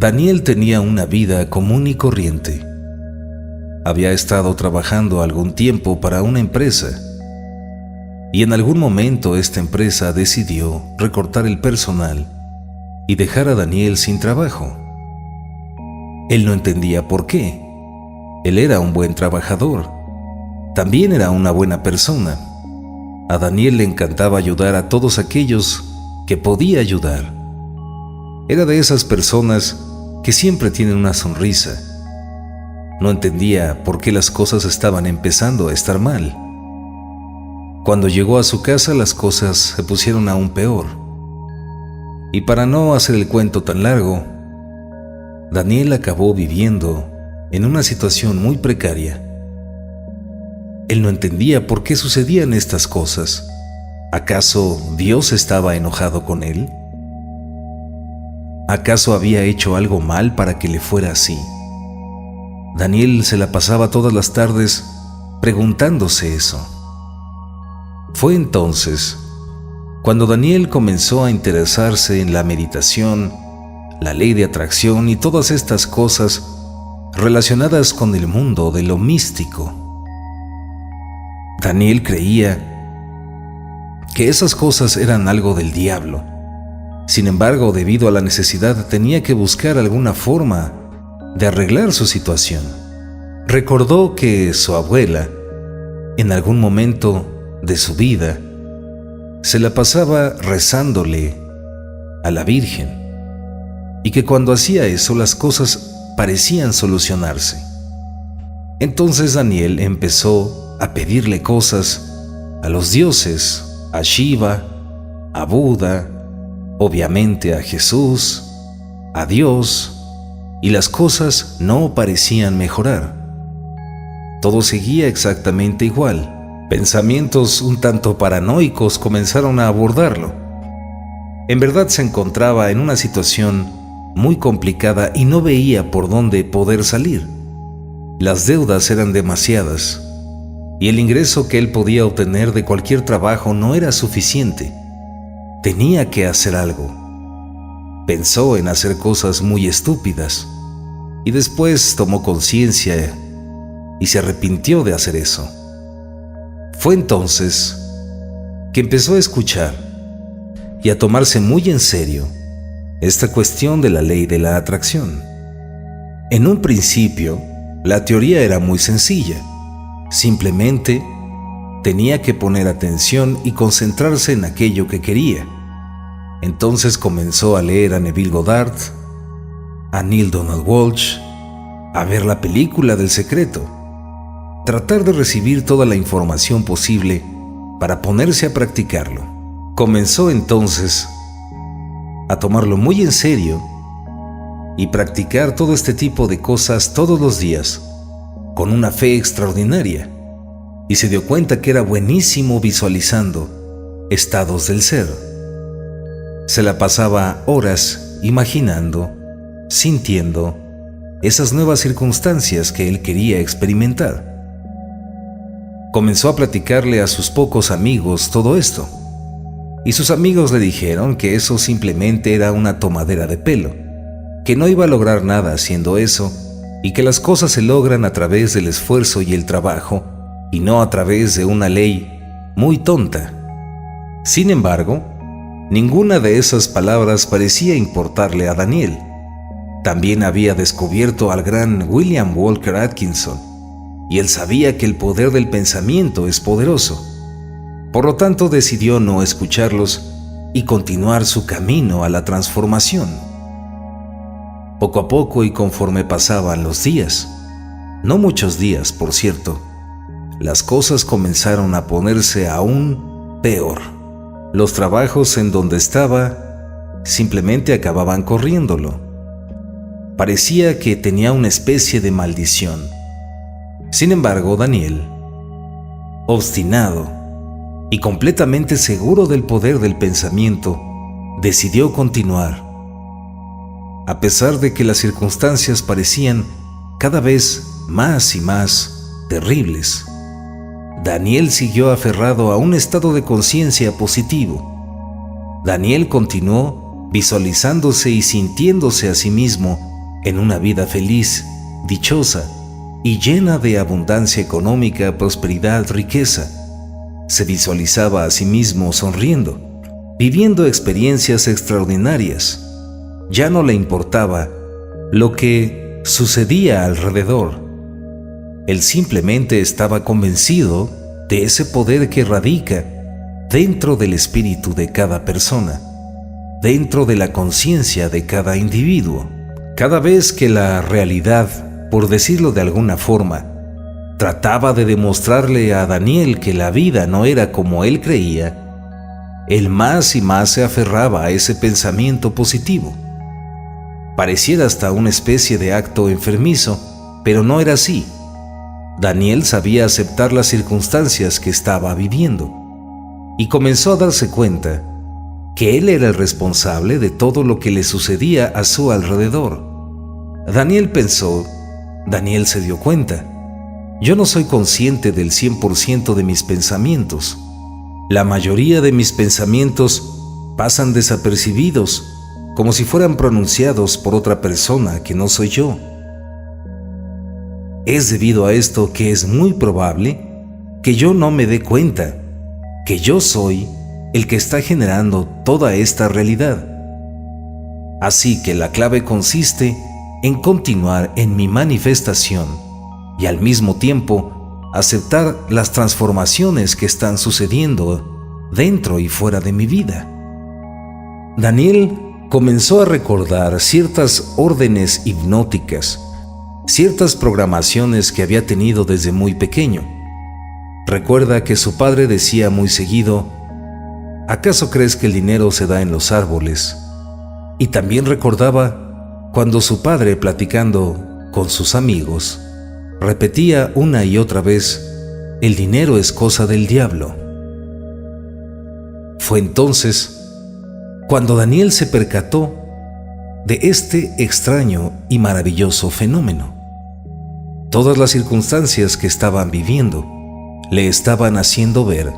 Daniel tenía una vida común y corriente. Había estado trabajando algún tiempo para una empresa y en algún momento esta empresa decidió recortar el personal y dejar a Daniel sin trabajo. Él no entendía por qué. Él era un buen trabajador. También era una buena persona. A Daniel le encantaba ayudar a todos aquellos que podía ayudar. Era de esas personas que siempre tienen una sonrisa. No entendía por qué las cosas estaban empezando a estar mal. Cuando llegó a su casa, las cosas se pusieron aún peor. Y para no hacer el cuento tan largo, Daniel acabó viviendo en una situación muy precaria. Él no entendía por qué sucedían estas cosas. ¿Acaso Dios estaba enojado con él? ¿Acaso había hecho algo mal para que le fuera así? Daniel se la pasaba todas las tardes preguntándose eso. Fue entonces cuando Daniel comenzó a interesarse en la meditación, la ley de atracción y todas estas cosas relacionadas con el mundo de lo místico. Daniel creía que esas cosas eran algo del diablo. Sin embargo, debido a la necesidad, tenía que buscar alguna forma de arreglar su situación. Recordó que su abuela, en algún momento de su vida, se la pasaba rezándole a la Virgen, y que cuando hacía eso las cosas parecían solucionarse. Entonces Daniel empezó a pedirle cosas a los dioses, a Shiva, a Buda, obviamente a Jesús, a Dios, y las cosas no parecían mejorar. Todo seguía exactamente igual. Pensamientos un tanto paranoicos comenzaron a abordarlo. En verdad se encontraba en una situación muy complicada y no veía por dónde poder salir. Las deudas eran demasiadas y el ingreso que él podía obtener de cualquier trabajo no era suficiente. Tenía que hacer algo. Pensó en hacer cosas muy estúpidas y después tomó conciencia y se arrepintió de hacer eso. Fue entonces que empezó a escuchar y a tomarse muy en serio esta cuestión de la ley de la atracción. En un principio, la teoría era muy sencilla. Simplemente tenía que poner atención y concentrarse en aquello que quería. Entonces comenzó a leer a Neville Goddard, a Neale Donald Walsch, a ver la película del secreto, tratar de recibir toda la información posible para ponerse a practicarlo. Comenzó entonces a tomarlo muy en serio y practicar todo este tipo de cosas todos los días con una fe extraordinaria, y se dio cuenta que era buenísimo visualizando estados del ser. Se la pasaba horas imaginando, sintiendo esas nuevas circunstancias que él quería experimentar. Comenzó a platicarle a sus pocos amigos todo esto, y sus amigos le dijeron que eso simplemente era una tomadera de pelo, que no iba a lograr nada haciendo eso, y que las cosas se logran a través del esfuerzo y el trabajo, y no a través de una ley muy tonta. Sin embargo, ninguna de esas palabras parecía importarle a Daniel. También había descubierto al gran William Walker Atkinson, y él sabía que el poder del pensamiento es poderoso. Por lo tanto, decidió no escucharlos y continuar su camino a la transformación. Poco a poco y conforme pasaban los días, no muchos días, por cierto, las cosas comenzaron a ponerse aún peor. Los trabajos en donde estaba simplemente acababan corriéndolo. Parecía que tenía una especie de maldición. Sin embargo, Daniel, obstinado y completamente seguro del poder del pensamiento, decidió continuar. A pesar de que las circunstancias parecían cada vez más y más terribles, Daniel siguió aferrado a un estado de conciencia positivo. Daniel continuó visualizándose y sintiéndose a sí mismo en una vida feliz, dichosa y llena de abundancia económica, prosperidad, riqueza. Se visualizaba a sí mismo sonriendo, viviendo experiencias extraordinarias. Ya no le importaba lo que sucedía alrededor. Él simplemente estaba convencido de ese poder que radica dentro del espíritu de cada persona, dentro de la conciencia de cada individuo. Cada vez que la realidad, por decirlo de alguna forma, trataba de demostrarle a Daniel que la vida no era como él creía, él más y más se aferraba a ese pensamiento positivo. Pareciera hasta una especie de acto enfermizo, pero no era así. Daniel sabía aceptar las circunstancias que estaba viviendo y comenzó a darse cuenta que él era el responsable de todo lo que le sucedía a su alrededor. Daniel pensó, Daniel se dio cuenta, yo no soy consciente del 100% de mis pensamientos. La mayoría de mis pensamientos pasan desapercibidos, como si fueran pronunciados por otra persona que no soy yo. Es debido a esto que es muy probable que yo no me dé cuenta que yo soy el que está generando toda esta realidad. Así que la clave consiste en continuar en mi manifestación y al mismo tiempo aceptar las transformaciones que están sucediendo dentro y fuera de mi vida. Daniel comenzó a recordar ciertas órdenes hipnóticas, ciertas programaciones que había tenido desde muy pequeño. Recuerda que su padre decía muy seguido, ¿acaso crees que el dinero se da en los árboles? Y también recordaba cuando su padre, platicando con sus amigos, repetía una y otra vez, el dinero es cosa del diablo. Fue entonces cuando Daniel se percató de este extraño y maravilloso fenómeno. Todas las circunstancias que estaban viviendo le estaban haciendo ver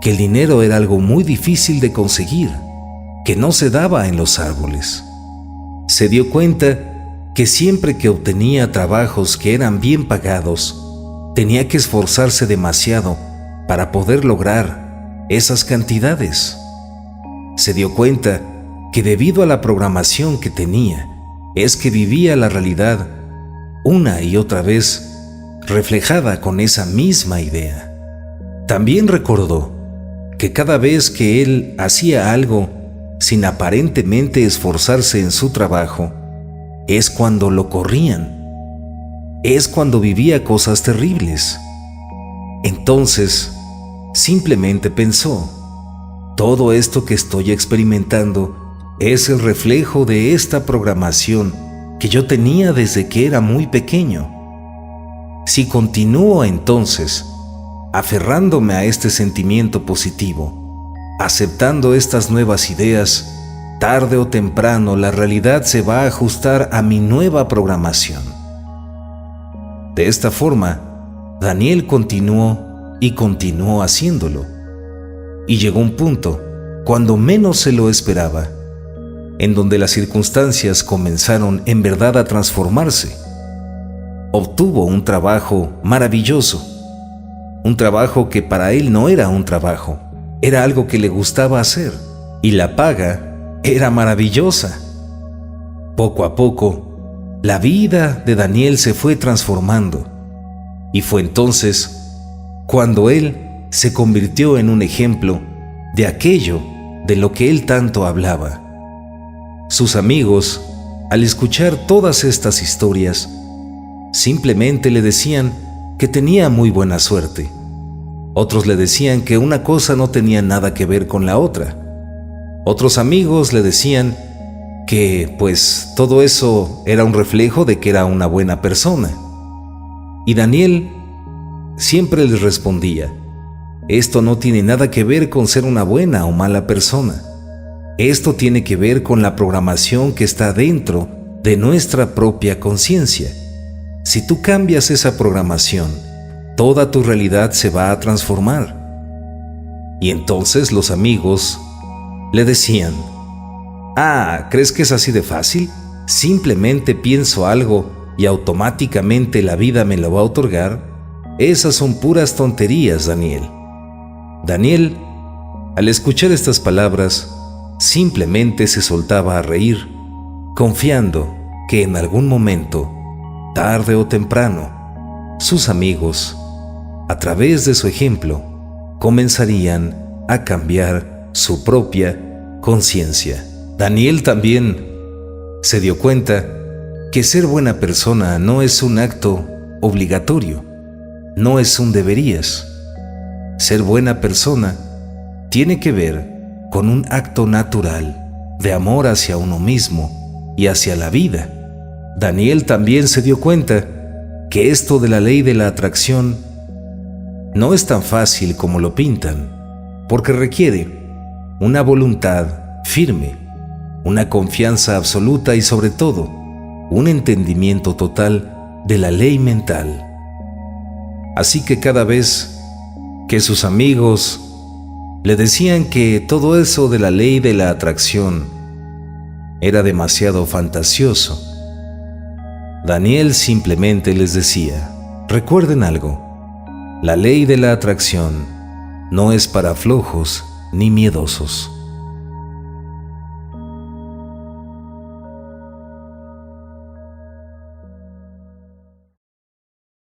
que el dinero era algo muy difícil de conseguir, que no se daba en los árboles. Se dio cuenta que siempre que obtenía trabajos que eran bien pagados, tenía que esforzarse demasiado para poder lograr esas cantidades. Se dio cuenta que debido a la programación que tenía, es que vivía la realidad una y otra vez reflejada con esa misma idea. También recordó que cada vez que él hacía algo sin aparentemente esforzarse en su trabajo, es cuando lo corrían, es cuando vivía cosas terribles. Entonces, simplemente pensó, todo esto que estoy experimentando es el reflejo de esta programación que yo tenía desde que era muy pequeño. Si continúo entonces aferrándome a este sentimiento positivo, aceptando estas nuevas ideas, tarde o temprano la realidad se va a ajustar a mi nueva programación. De esta forma, Daniel continuó y continuó haciéndolo. Y llegó un punto, cuando menos se lo esperaba, en donde las circunstancias comenzaron en verdad a transformarse. Obtuvo un trabajo maravilloso, un trabajo que para él no era un trabajo, era algo que le gustaba hacer, y la paga era maravillosa. Poco a poco, la vida de Daniel se fue transformando, y fue entonces cuando él se convirtió en un ejemplo de aquello de lo que él tanto hablaba. Sus amigos, al escuchar todas estas historias, simplemente le decían que tenía muy buena suerte. Otros le decían que una cosa no tenía nada que ver con la otra. Otros amigos le decían que, pues, todo eso era un reflejo de que era una buena persona. Y Daniel siempre les respondía, esto no tiene nada que ver con ser una buena o mala persona. Esto tiene que ver con la programación que está dentro de nuestra propia conciencia. Si tú cambias esa programación, toda tu realidad se va a transformar. Y entonces los amigos le decían, ¿crees que es así de fácil? simplemente pienso algo y automáticamente la vida me lo va a otorgar, esas son puras tonterías, Daniel. Daniel, al escuchar estas palabras, simplemente se soltaba a reír, confiando que en algún momento, tarde o temprano, sus amigos, a través de su ejemplo, comenzarían a cambiar su propia conciencia. Daniel también se dio cuenta que ser buena persona no es un acto obligatorio, no es un deberías. Ser buena persona tiene que ver con un acto natural de amor hacia uno mismo y hacia la vida. Daniel también se dio cuenta que esto de la ley de la atracción no es tan fácil como lo pintan, porque requiere una voluntad firme, una confianza absoluta y sobre todo un entendimiento total de la ley mental. Así que cada vez que sus amigos le decían que todo eso de la ley de la atracción era demasiado fantasioso, Daniel simplemente les decía: recuerden algo, la ley de la atracción no es para flojos ni miedosos.